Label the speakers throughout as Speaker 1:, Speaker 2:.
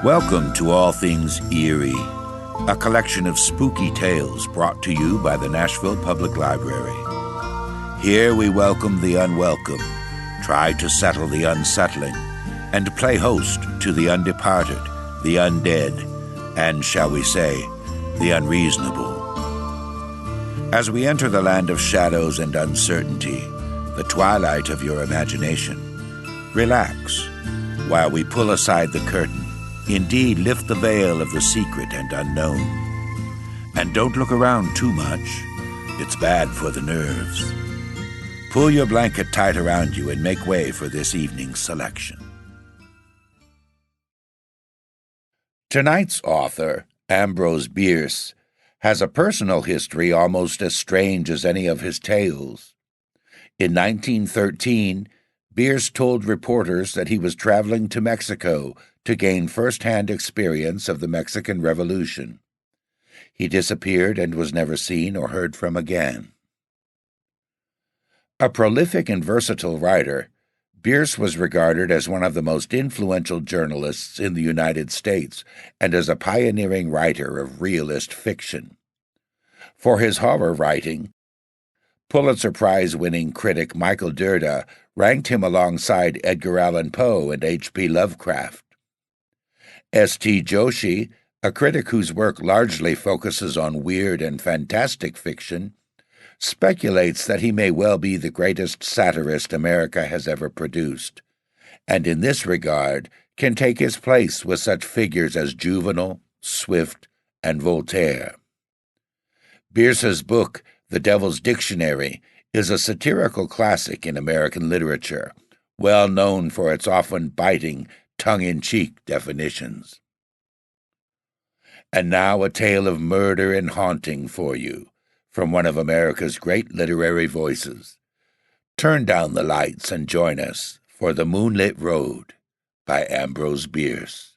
Speaker 1: Welcome to All Things Eerie, a collection of spooky tales brought to you by the Nashville Public Library. Here we welcome the unwelcome, try to settle the unsettling, and play host to the undeparted, the undead, and, shall we say, the unreasonable. As we enter the land of shadows and uncertainty, the twilight of your imagination, relax while we pull aside the curtain. Indeed, lift the veil of the secret and unknown. And don't look around too much. It's bad for the nerves. Pull your blanket tight around you and make way for this evening's selection. Tonight's author, Ambrose Bierce, has a personal history almost as strange as any of his tales. In 1913, Bierce told reporters that he was traveling to Mexico to gain first-hand experience of the Mexican Revolution. He disappeared and was never seen or heard from again. A prolific and versatile writer, Bierce was regarded as one of the most influential journalists in the United States and as a pioneering writer of realist fiction. For his horror writing, Pulitzer Prize-winning critic Michael Dirda ranked him alongside Edgar Allan Poe and H.P. Lovecraft. S.T. Joshi, a critic whose work largely focuses on weird and fantastic fiction, speculates that he may well be the greatest satirist America has ever produced, and in this regard can take his place with such figures as Juvenal, Swift, and Voltaire. Bierce's book, The Devil's Dictionary, is a satirical classic in American literature, well known for its often biting, tongue-in-cheek definitions. And now a tale of murder and haunting for you, from one of America's great literary voices. Turn down the lights and join us for The Moonlit Road by Ambrose Bierce.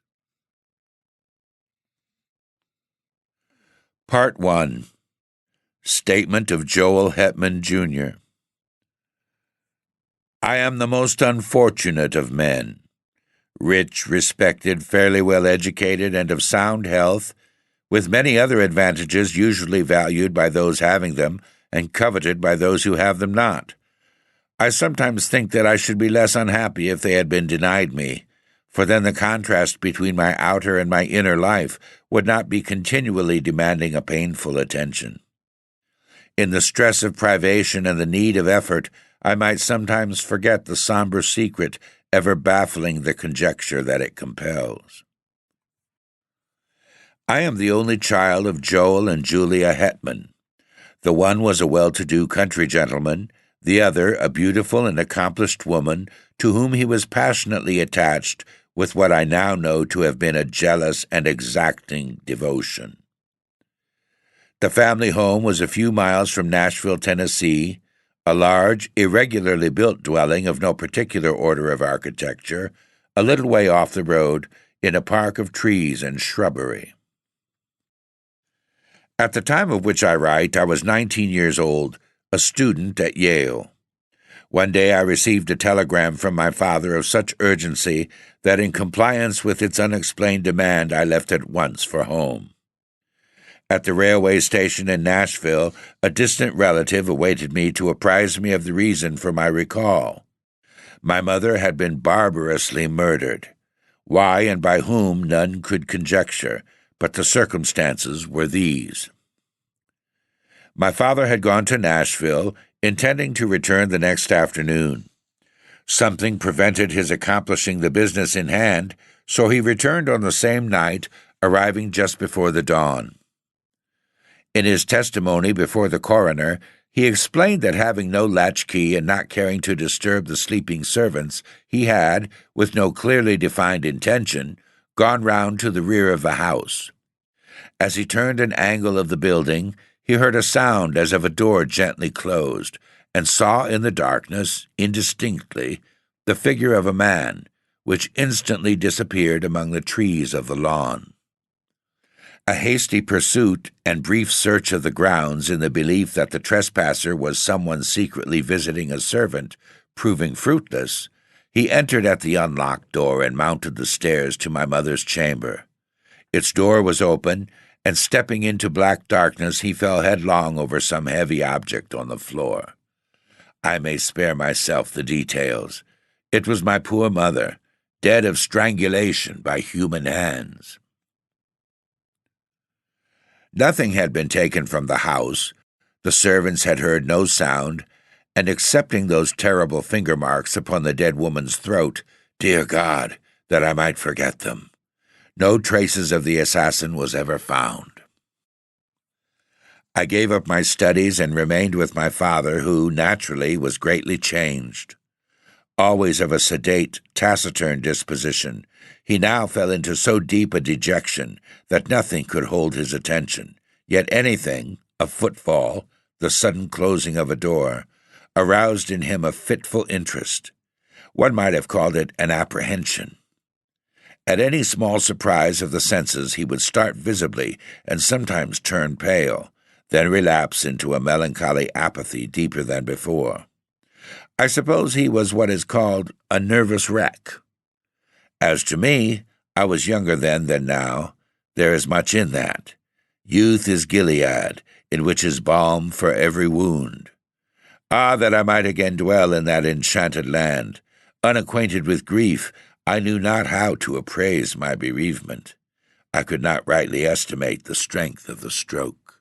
Speaker 1: Part 1. Statement of Joel Hetman, Jr. I am the most unfortunate of men. Rich, respected, fairly well educated, and of sound health, with many other advantages usually valued by those having them and coveted by those who have them not. I sometimes think that I should be less unhappy if they had been denied me, for then the contrast between my outer and my inner life would not be continually demanding a painful attention. In the stress of privation and the need of effort, I might sometimes forget the somber secret ever baffling the conjecture that it compels. I am the only child of Joel and Julia Hetman. The one was a well-to-do country gentleman, the other a beautiful and accomplished woman to whom he was passionately attached with what I now know to have been a jealous and exacting devotion. The family home was a few miles from Nashville, Tennessee, a large, irregularly built dwelling of no particular order of architecture, a little way off the road, in a park of trees and shrubbery. At the time of which I write, I was 19 years old, a student at Yale. One day I received a telegram from my father of such urgency that in compliance with its unexplained demand I left at once for home. At the railway station in Nashville, a distant relative awaited me to apprise me of the reason for my recall. My mother had been barbarously murdered. Why and by whom none could conjecture, but the circumstances were these. My father had gone to Nashville, intending to return the next afternoon. Something prevented his accomplishing the business in hand, so he returned on the same night, arriving just before the dawn. In his testimony before the coroner, he explained that having no latchkey and not caring to disturb the sleeping servants, he had, with no clearly defined intention, gone round to the rear of the house. As he turned an angle of the building, he heard a sound as of a door gently closed, and saw in the darkness, indistinctly, the figure of a man, which instantly disappeared among the trees of the lawn. A hasty pursuit and brief search of the grounds in the belief that the trespasser was someone secretly visiting a servant, proving fruitless, He entered at the unlocked door and mounted the stairs to my mother's chamber. Its door was open, and stepping into black darkness, he fell headlong over some heavy object on the floor. I may spare myself the details. It was my poor mother, dead of strangulation by human hands. Nothing had been taken from the house. The servants had heard no sound, and excepting those terrible finger marks upon the dead woman's throat, dear God, that I might forget them, no traces of the assassin was ever found. I gave up my studies and remained with my father, who, naturally, was greatly changed. Always of a sedate, taciturn disposition, he now fell into so deep a dejection that nothing could hold his attention, yet anything, a footfall, the sudden closing of a door, aroused in him a fitful interest. One might have called it an apprehension. At any small surprise of the senses he would start visibly and sometimes turn pale, then relapse into a melancholy apathy deeper than before. I suppose he was what is called a nervous wreck. As to me, I was younger then than now. There is much in that. Youth is Gilead, in which is balm for every wound. Ah, that I might again dwell in that enchanted land. Unacquainted with grief, I knew not how to appraise my bereavement. I could not rightly estimate the strength of the stroke.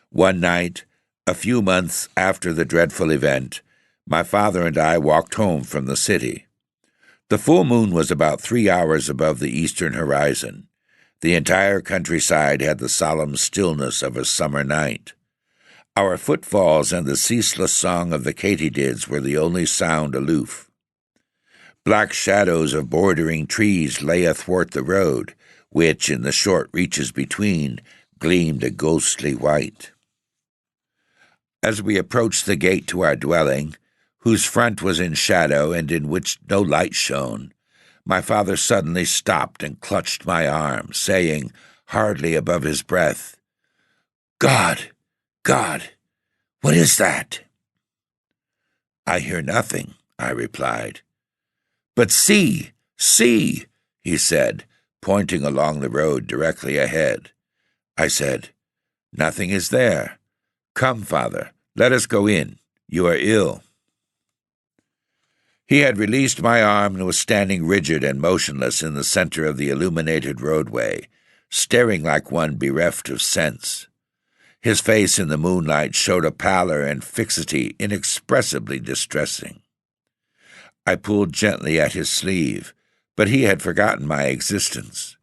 Speaker 1: One night, a few months after the dreadful event, my father and I walked home from the city. The full moon was about 3 hours above the eastern horizon. The entire countryside had the solemn stillness of a summer night. Our footfalls and the ceaseless song of the katydids were the only sound aloof. Black shadows of bordering trees lay athwart the road, which, in the short reaches between, gleamed a ghostly white. As we approached the gate to our dwelling, whose front was in shadow and in which no light shone, my father suddenly stopped and clutched my arm, saying, hardly above his breath, "God, God, what is that?" "I hear nothing," I replied. "But see, see," he said, pointing along the road directly ahead. I said, "Nothing is there. Come, father, let us go in. You are ill." He had released my arm and was standing rigid and motionless in the center of the illuminated roadway, staring like one bereft of sense. His face in the moonlight showed a pallor and fixity inexpressibly distressing. I pulled gently at his sleeve, but he had forgotten my existence.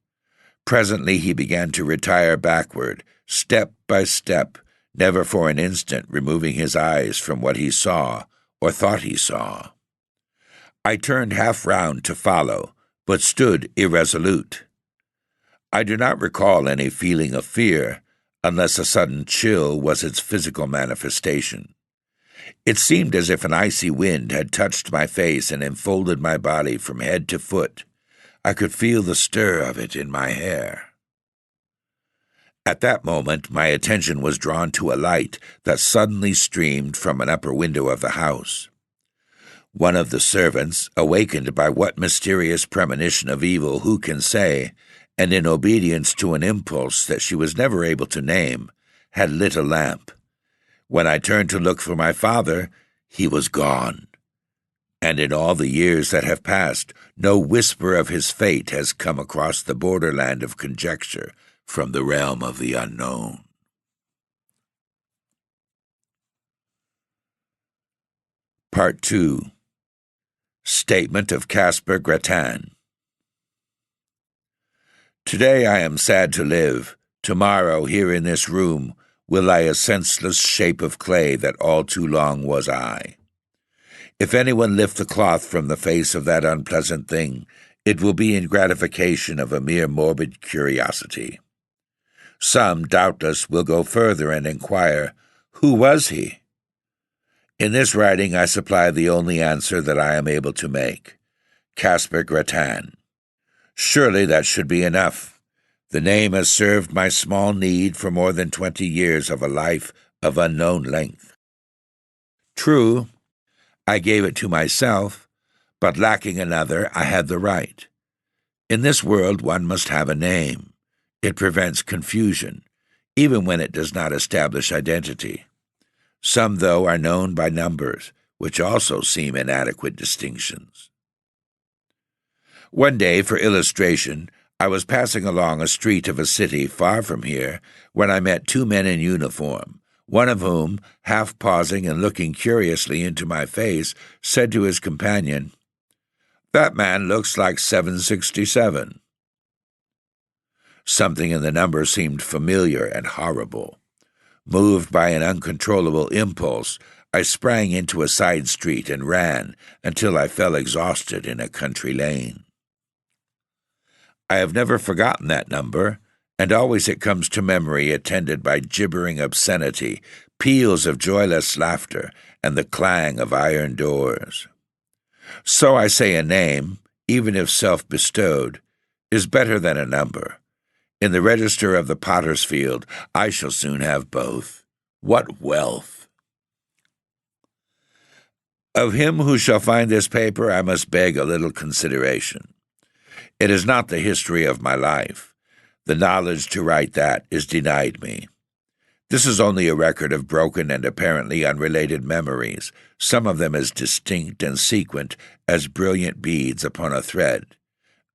Speaker 1: Presently he began to retire backward, step by step, never for an instant removing his eyes from what he saw or thought he saw. I turned half round to follow, but stood irresolute. I do not recall any feeling of fear, unless a sudden chill was its physical manifestation. It seemed as if an icy wind had touched my face and enfolded my body from head to foot. I could feel the stir of it in my hair. At that moment my attention was drawn to a light that suddenly streamed from an upper window of the house. One of the servants, awakened by what mysterious premonition of evil who can say, and in obedience to an impulse that she was never able to name, had lit a lamp. When I turned to look for my father, he was gone. And in all the years that have passed, no whisper of his fate has come across the borderland of conjecture from the realm of the unknown. Part 2. Statement of Caspar Grattan. Today I am sad to live. Tomorrow, here in this room, will lie a senseless shape of clay that all too long was I. If anyone lift the cloth from the face of that unpleasant thing, it will be in gratification of a mere morbid curiosity. Some, doubtless, will go further and inquire, who was he? In this writing I supply the only answer that I am able to make. Caspar Grattan. Surely that should be enough. The name has served my small need for more than 20 years of a life of unknown length. True, I gave it to myself, but lacking another, I had the right. In this world, one must have a name. It prevents confusion, even when it does not establish identity. Some, though, are known by numbers, which also seem inadequate distinctions. One day, for illustration, I was passing along a street of a city far from here when I met two men in uniform, one of whom, half pausing and looking curiously into my face, said to his companion, "That man looks like 767. Something in the number seemed familiar and horrible. Moved by an uncontrollable impulse, I sprang into a side street and ran until I fell exhausted in a country lane. I have never forgotten that number, and always it comes to memory attended by gibbering obscenity, peals of joyless laughter, and the clang of iron doors. So I say a name, even if self-bestowed, is better than a number. In the register of the potter's field, I shall soon have both. What wealth! Of him who shall find this paper, I must beg a little consideration. It is not the history of my life. The knowledge to write that is denied me. This is only a record of broken and apparently unrelated memories, some of them as distinct and sequent as brilliant beads upon a thread,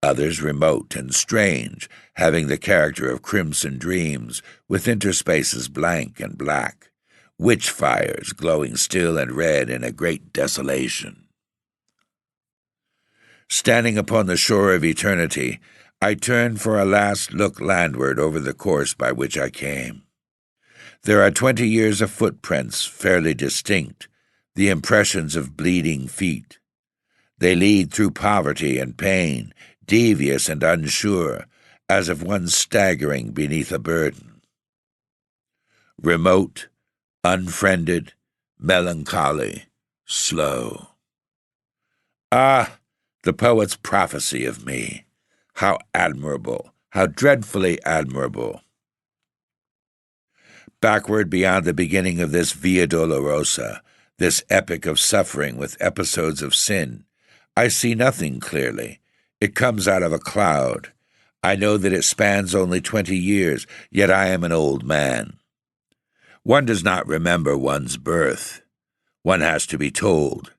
Speaker 1: others remote and strange, having the character of crimson dreams, with interspaces blank and black, witch fires glowing still and red in a great desolation. Standing upon the shore of eternity, I turned for a last look landward over the course by which I came. There are 20 years of footprints, fairly distinct, the impressions of bleeding feet. They lead through poverty and pain, devious and unsure, as of one staggering beneath a burden. Remote, unfriended, melancholy, slow. Ah, the poet's prophecy of me! How admirable, how dreadfully admirable! Backward beyond the beginning of this Via Dolorosa, this epic of suffering with episodes of sin, I see nothing clearly. It comes out of a cloud. I know that it spans only 20 years, yet I am an old man. One does not remember one's birth. One has to be told.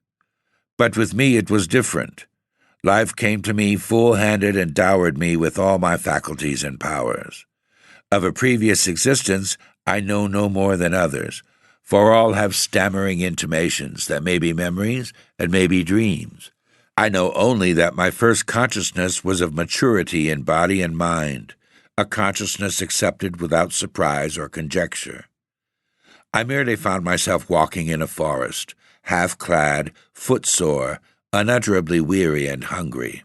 Speaker 1: But with me it was different. Life came to me full-handed and dowered me with all my faculties and powers. Of a previous existence I know no more than others, for all have stammering intimations that may be memories and may be dreams. I know only that my first consciousness was of maturity in body and mind, a consciousness accepted without surprise or conjecture. I merely found myself walking in a forest, half-clad, footsore, unutterably weary and hungry.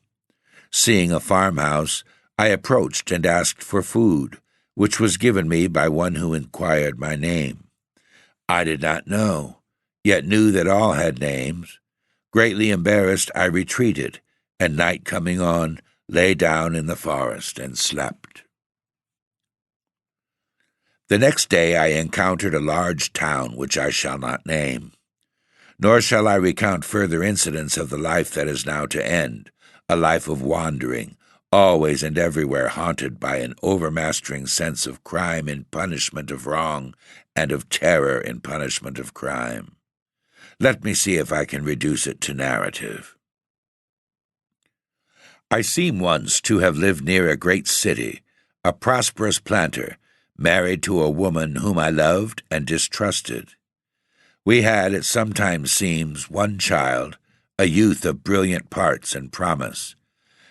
Speaker 1: Seeing a farmhouse, I approached and asked for food, which was given me by one who inquired my name. I did not know, yet knew that all had names. Greatly embarrassed, I retreated, and night coming on, lay down in the forest and slept. The next day I encountered a large town which I shall not name. Nor shall I recount further incidents of the life that is now to end, a life of wandering, always and everywhere haunted by an overmastering sense of crime in punishment of wrong and of terror in punishment of crime. Let me see if I can reduce it to narrative. I seem once to have lived near a great city, a prosperous planter, married to a woman whom I loved and distrusted. We had, it sometimes seems, one child, a youth of brilliant parts and promise.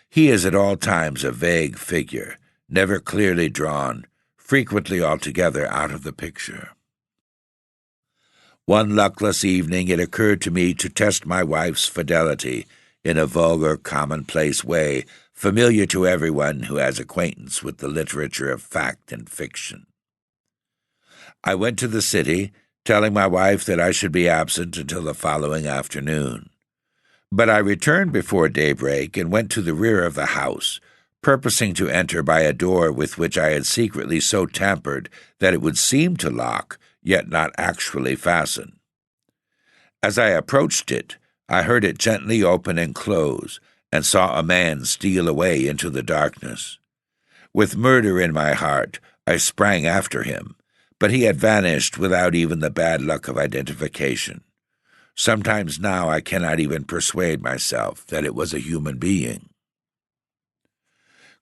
Speaker 1: He is at all times a vague figure, never clearly drawn, frequently altogether out of the picture. One luckless evening it occurred to me to test my wife's fidelity in a vulgar, commonplace way, familiar to everyone who has acquaintance with the literature of fact and fiction. I went to the city, telling my wife that I should be absent until the following afternoon. But I returned before daybreak and went to the rear of the house, purposing to enter by a door with which I had secretly so tampered that it would seem to lock, yet not actually fasten. As I approached it, I heard it gently open and close, and saw a man steal away into the darkness. With murder in my heart, I sprang after him, but he had vanished without even the bad luck of identification. Sometimes now I cannot even persuade myself that it was a human being.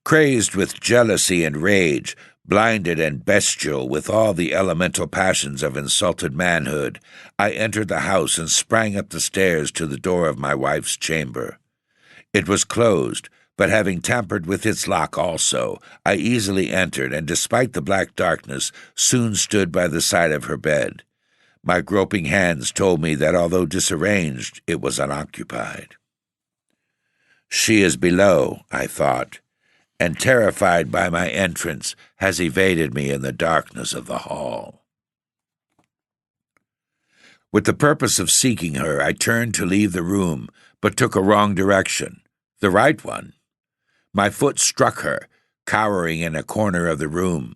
Speaker 1: Crazed with jealousy and rage, blinded and bestial with all the elemental passions of insulted manhood, I entered the house and sprang up the stairs to the door of my wife's chamber. It was closed, but having tampered with its lock also, I easily entered, and despite the black darkness, soon stood by the side of her bed. My groping hands told me that although disarranged, it was unoccupied. She is below, I thought, and terrified by my entrance, has evaded me in the darkness of the hall. With the purpose of seeking her, I turned to leave the room, but took a wrong direction, the right one. My foot struck her, cowering in a corner of the room.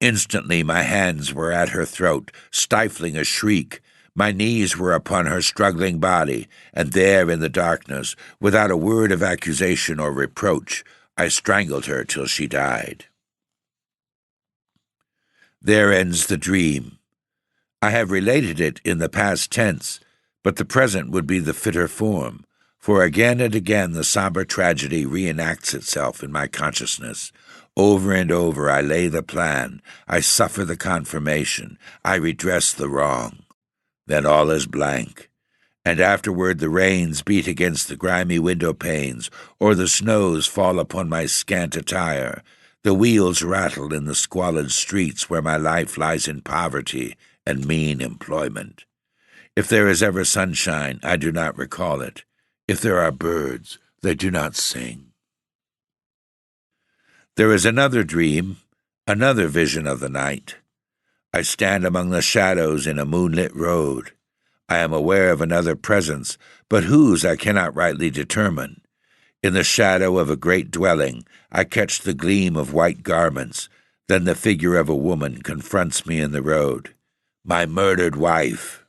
Speaker 1: Instantly my hands were at her throat, stifling a shriek. My knees were upon her struggling body, and there in the darkness, without a word of accusation or reproach, I strangled her till she died. There ends the dream. I have related it in the past tense, but the present would be the fitter form, for again and again the somber tragedy reenacts itself in my consciousness. Over and over I lay the plan, I suffer the confirmation, I redress the wrong. Then all is blank, and afterward the rains beat against the grimy window panes, or the snows fall upon my scant attire. The wheels rattle in the squalid streets where my life lies in poverty and mean employment. If there is ever sunshine, I do not recall it. If there are birds, they do not sing. There is another dream, another vision of the night. I stand among the shadows in a moonlit road. I am aware of another presence, but whose I cannot rightly determine. In the shadow of a great dwelling, I catch the gleam of white garments. Then the figure of a woman confronts me in the road. My murdered wife.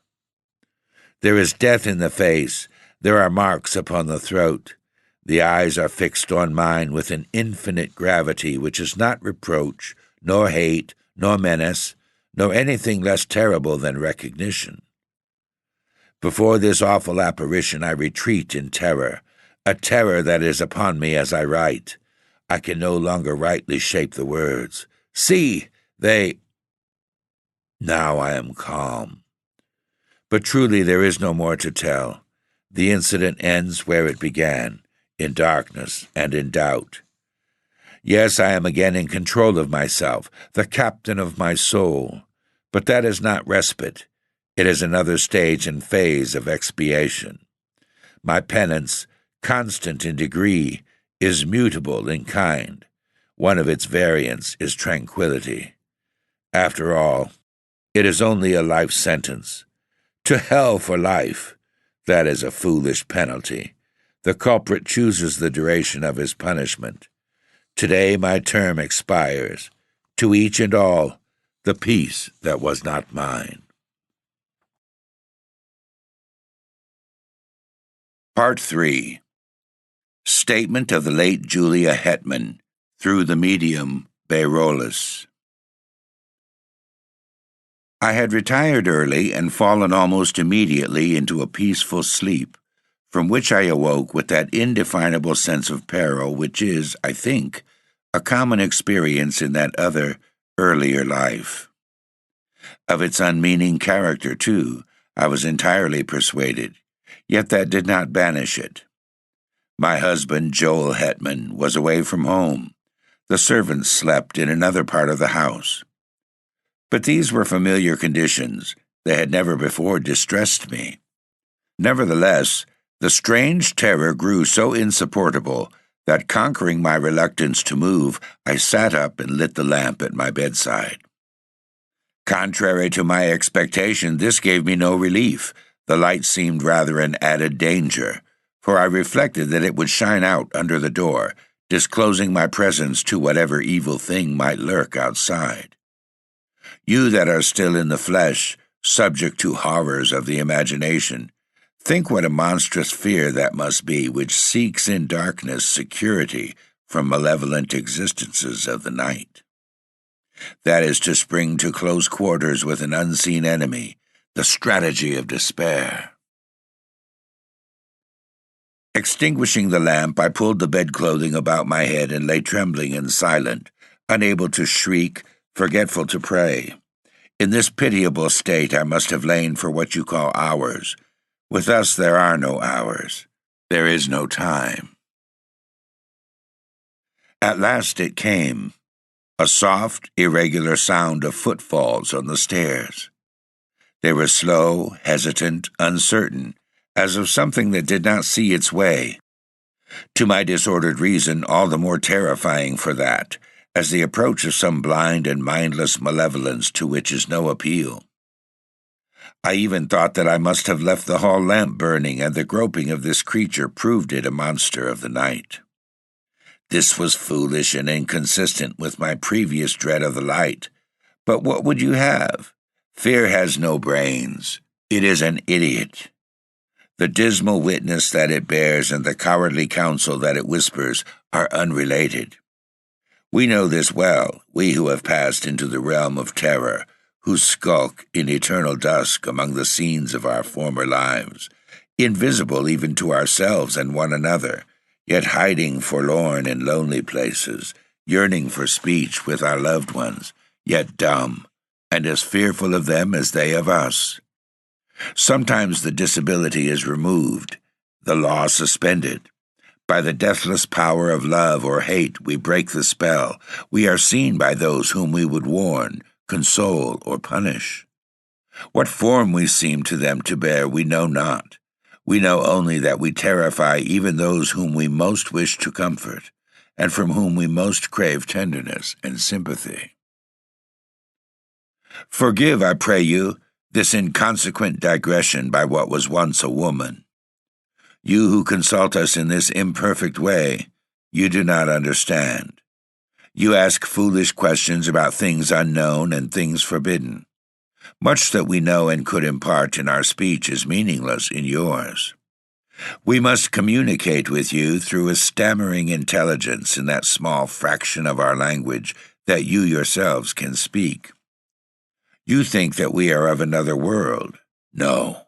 Speaker 1: There is death in the face. There are marks upon the throat. The eyes are fixed on mine with an infinite gravity which is not reproach, nor hate, nor menace, nor anything less terrible than recognition. Before this awful apparition I retreat in terror, a terror that is upon me as I write. I can no longer rightly shape the words. See, they... Now I am calm. But truly there is no more to tell. The incident ends where it began, in darkness and in doubt. Yes, I am again in control of myself, the captain of my soul. But that is not respite. It is another stage and phase of expiation. My penance, constant in degree, is mutable in kind. One of its variants is tranquility. After all, it is only a life sentence. To hell for life. That is a foolish penalty. The culprit chooses the duration of his punishment. Today my term expires. To each and all, the peace that was not mine. Part 3. Statement of the late Julia Hetman, through the medium Bayrolus. I had retired early and fallen almost immediately into a peaceful sleep, from which I awoke with that indefinable sense of peril which is, I think, a common experience in that other, earlier life. Of its unmeaning character, too, I was entirely persuaded, yet that did not banish it. My husband, Joel Hetman, was away from home. The servants slept in another part of the house. But these were familiar conditions. They had never before distressed me. Nevertheless, the strange terror grew so insupportable that, conquering my reluctance to move, I sat up and lit the lamp at my bedside. Contrary to my expectation, this gave me no relief. The light seemed rather an added danger, for I reflected that it would shine out under the door, disclosing my presence to whatever evil thing might lurk outside. You that are still in the flesh, subject to horrors of the imagination, Think what a monstrous fear that must be which seeks in darkness security from malevolent existences of the night. That is to spring to close quarters with an unseen enemy, the strategy of despair. Extinguishing the lamp, I pulled the bedclothing about my head and lay trembling and silent, unable to shriek, forgetful to pray. In this pitiable state I must have lain for what you call hours. With us there are no hours. There is no time. At last it came, a soft, irregular sound of footfalls on the stairs. They were slow, hesitant, uncertain, as of something that did not see its way. To my disordered reason, all the more terrifying for that, as the approach of some blind and mindless malevolence to which is no appeal. I even thought that I must have left the hall lamp burning, and the groping of this creature proved it a monster of the night. This was foolish and inconsistent with my previous dread of the light. But what would you have? Fear has no brains. It is an idiot. The dismal witness that it bears and the cowardly counsel that it whispers are unrelated. We know this well, we who have passed into the realm of terror, who skulk in eternal dusk among the scenes of our former lives, invisible even to ourselves and one another, yet hiding forlorn in lonely places, yearning for speech with our loved ones, yet dumb, and as fearful of them as they of us. Sometimes the disability is removed, the law suspended. By the deathless power of love or hate we break the spell. We are seen by those whom we would warn, console, or punish. What form we seem to them to bear we know not. We know only that we terrify even those whom we most wish to comfort, and from whom we most crave tenderness and sympathy. Forgive, I pray you, this inconsequent digression by what was once a woman. You who consult us in this imperfect way, you do not understand. You ask foolish questions about things unknown and things forbidden. Much that we know and could impart in our speech is meaningless in yours. We must communicate with you through a stammering intelligence in that small fraction of our language that you yourselves can speak. You think that we are of another world. No.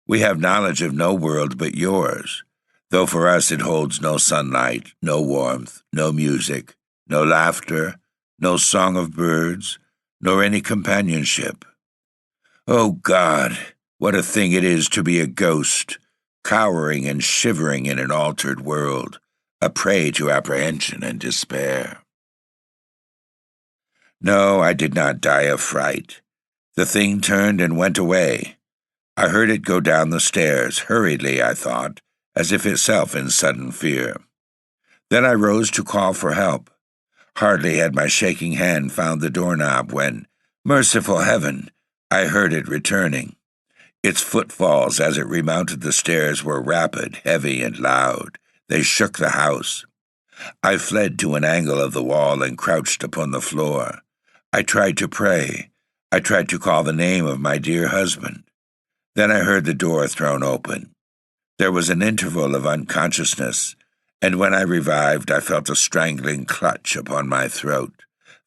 Speaker 1: We have knowledge of no world but yours, though for us it holds no sunlight, no warmth, no music, no laughter, no song of birds, nor any companionship. Oh God, what a thing it is to be a ghost, cowering and shivering in an altered world, a prey to apprehension and despair. No, I did not die of fright. The thing turned and went away. I heard it go down the stairs, hurriedly, I thought, as if itself in sudden fear. Then I rose to call for help. Hardly had my shaking hand found the doorknob when, merciful heaven, I heard it returning. Its footfalls as it remounted the stairs were rapid, heavy, and loud. They shook the house. I fled to an angle of the wall and crouched upon the floor. I tried to pray. I tried to call the name of my dear husband. Then I heard the door thrown open. There was an interval of unconsciousness, and when I revived I felt a strangling clutch upon my throat,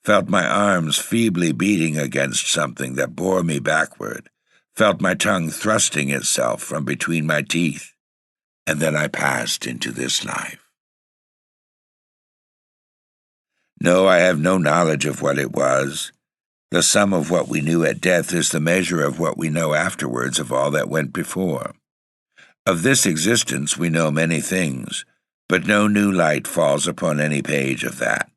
Speaker 1: felt my arms feebly beating against something that bore me backward, felt my tongue thrusting itself from between my teeth, and then I passed into this life. No, I have no knowledge of what it was. The sum of what we knew at death is the measure of what we know afterwards of all that went before. Of this existence we know many things, but no new light falls upon any page of that.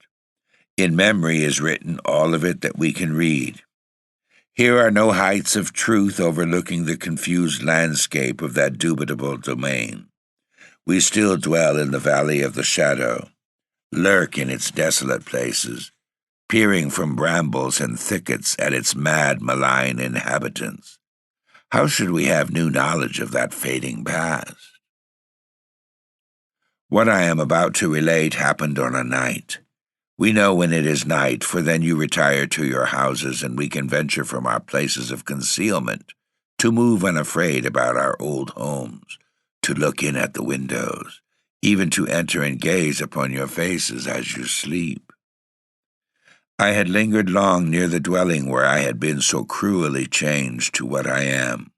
Speaker 1: In memory is written all of it that we can read. Here are no heights of truth overlooking the confused landscape of that dubitable domain. We still dwell in the valley of the shadow, lurk in its desolate places, peering from brambles and thickets at its mad, malign inhabitants. How should we have new knowledge of that fading past? What I am about to relate happened on a night. We know when it is night, for then you retire to your houses and we can venture from our places of concealment to move unafraid about our old homes, to look in at the windows, even to enter and gaze upon your faces as you sleep. I had lingered long near the dwelling where I had been so cruelly changed to what I am,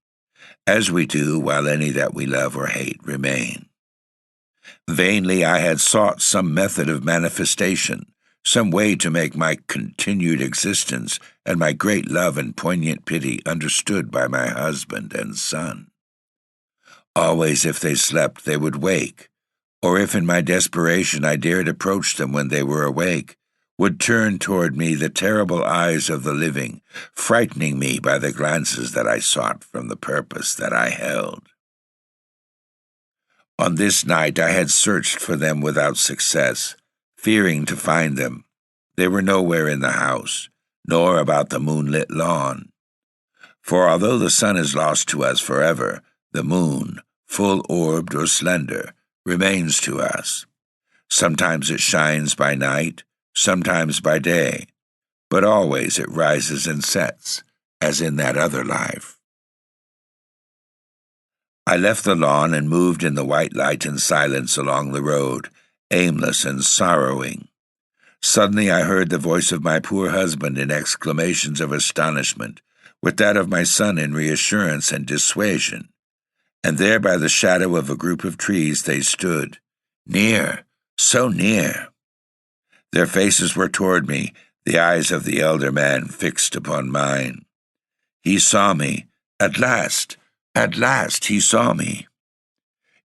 Speaker 1: as we do while any that we love or hate remain. Vainly I had sought some method of manifestation, some way to make my continued existence and my great love and poignant pity understood by my husband and son. Always if they slept they would wake, or if in my desperation I dared approach them when they were awake, would turn toward me the terrible eyes of the living, frightening me by the glances that I sought from the purpose that I held. On this night I had searched for them without success, fearing to find them. They were nowhere in the house, nor about the moonlit lawn. For although the sun is lost to us forever, the moon, full-orbed or slender, remains to us. Sometimes it shines by night, sometimes by day, but always it rises and sets, as in that other life. I left the lawn and moved in the white light and silence along the road, aimless and sorrowing. Suddenly I heard the voice of my poor husband in exclamations of astonishment, with that of my son in reassurance and dissuasion. And there by the shadow of a group of trees they stood, near, so near. Their faces were toward me, the eyes of the elder man fixed upon mine. He saw me. At last he saw me.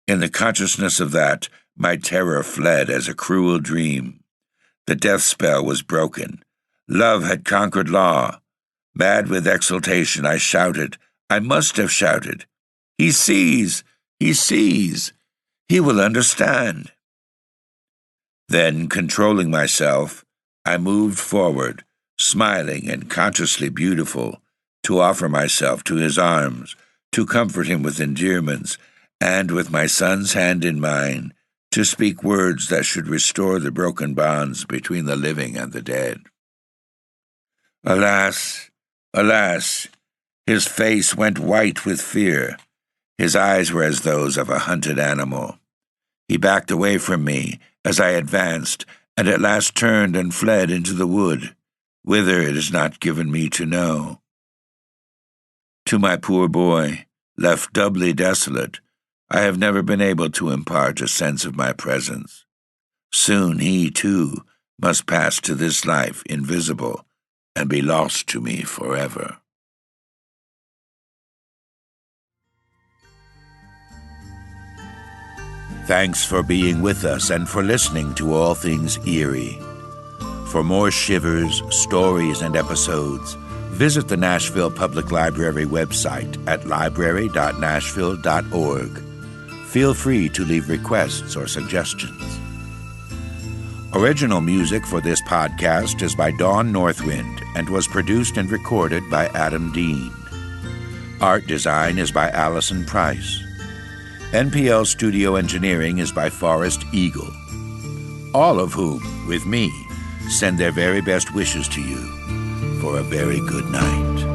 Speaker 1: In the consciousness of that, my terror fled as a cruel dream. The death spell was broken. Love had conquered law. Mad with exultation, I shouted. I must have shouted. He sees! He sees! He will understand! Then, controlling myself, I moved forward, smiling and consciously beautiful, to offer myself to his arms, to comfort him with endearments, and with my son's hand in mine, to speak words that should restore the broken bonds between the living and the dead. Alas, alas, his face went white with fear. His eyes were as those of a hunted animal. He backed away from me as I advanced, and at last turned and fled into the wood, whither it is not given me to know. To my poor boy, left doubly desolate, I have never been able to impart a sense of my presence. Soon he, too, must pass to this life invisible and be lost to me forever. Thanks for being with us and for listening to All Things Eerie. For more shivers, stories, and episodes, visit the Nashville Public Library website at library.nashville.org. Feel free to leave requests or suggestions. Original music for this podcast is by Dawn Northwind and was produced and recorded by Adam Dean. Art design is by Allison Price. NPL studio engineering is by Forrest Eagle, all of whom, with me, send their very best wishes to you for a very good night.